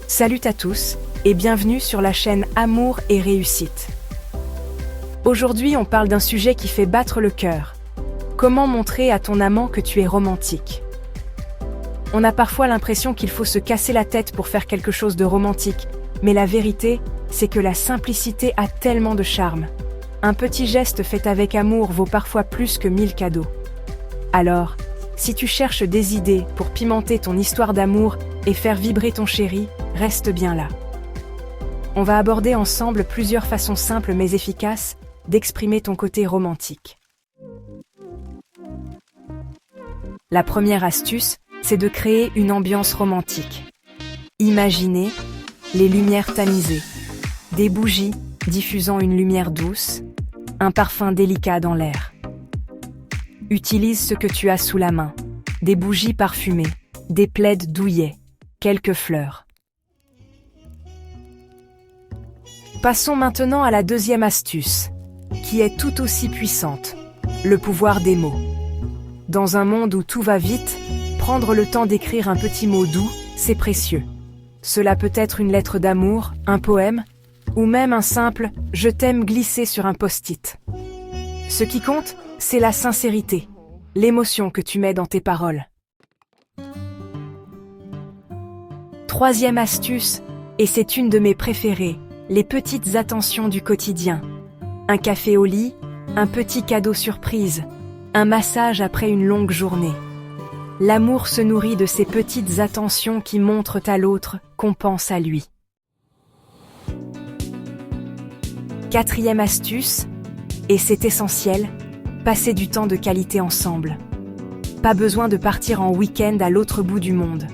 Salut à tous et bienvenue sur la chaîne Amour et Réussite. Aujourd'hui, on parle d'un sujet qui fait battre le cœur. Comment montrer à ton amant que tu es romantique? On a parfois l'impression qu'il faut se casser la tête pour faire quelque chose de romantique, mais la vérité, c'est que la simplicité a tellement de charme. Un petit geste fait avec amour vaut parfois plus que 1000 cadeaux. Alors, si tu cherches des idées pour pimenter ton histoire d'amour et faire vibrer ton chéri, reste bien là. On va aborder ensemble plusieurs façons simples mais efficaces d'exprimer ton côté romantique. La première astuce, c'est de créer une ambiance romantique. Imaginez les lumières tamisées, des bougies diffusant une lumière douce, un parfum délicat dans l'air. Utilise ce que tu as sous la main, des bougies parfumées, des plaids douillets, quelques fleurs. Passons maintenant à la deuxième astuce, qui est tout aussi puissante, le pouvoir des mots. Dans un monde où tout va vite, prendre le temps d'écrire un petit mot doux, c'est précieux. Cela peut être une lettre d'amour, un poème, ou même un simple « je t'aime » glissé sur un post-it. Ce qui compte, c'est la sincérité, l'émotion que tu mets dans tes paroles. Troisième astuce, et c'est une de mes préférées, les petites attentions du quotidien. Un café au lit, un petit cadeau surprise, un massage après une longue journée. L'amour se nourrit de ces petites attentions qui montrent à l'autre qu'on pense à lui. Quatrième astuce, et c'est essentiel, passer du temps de qualité ensemble. Pas besoin de partir en week-end à l'autre bout du monde.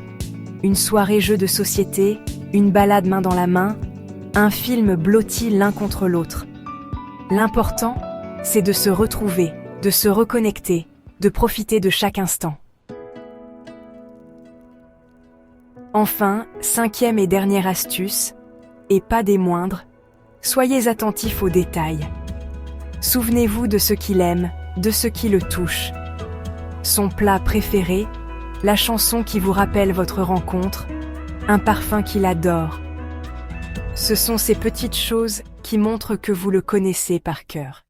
Une soirée jeu de société, une balade main dans la main, un film blotti l'un contre l'autre. L'important, c'est de se retrouver, de se reconnecter, de profiter de chaque instant. Enfin, cinquième et dernière astuce, et pas des moindres, soyez attentifs aux détails. Souvenez-vous de ce qu'il aime, de ce qui le touche. Son plat préféré, la chanson qui vous rappelle votre rencontre, un parfum qu'il adore. Ce sont ces petites choses qui montrent que vous le connaissez par cœur.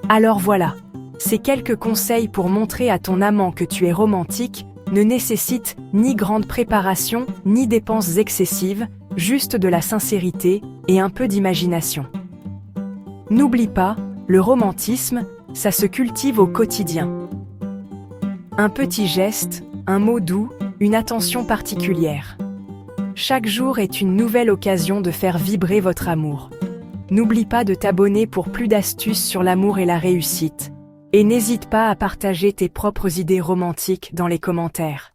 Alors voilà, ces quelques conseils pour montrer à ton amant que tu es romantique ne nécessitent ni grande préparation, ni dépenses excessives, juste de la sincérité et un peu d'imagination. N'oublie pas, le romantisme, ça se cultive au quotidien. Un petit geste, un mot doux, une attention particulière. Chaque jour est une nouvelle occasion de faire vibrer votre amour. N'oublie pas de t'abonner pour plus d'astuces sur l'amour et la réussite. Et n'hésite pas à partager tes propres idées romantiques dans les commentaires.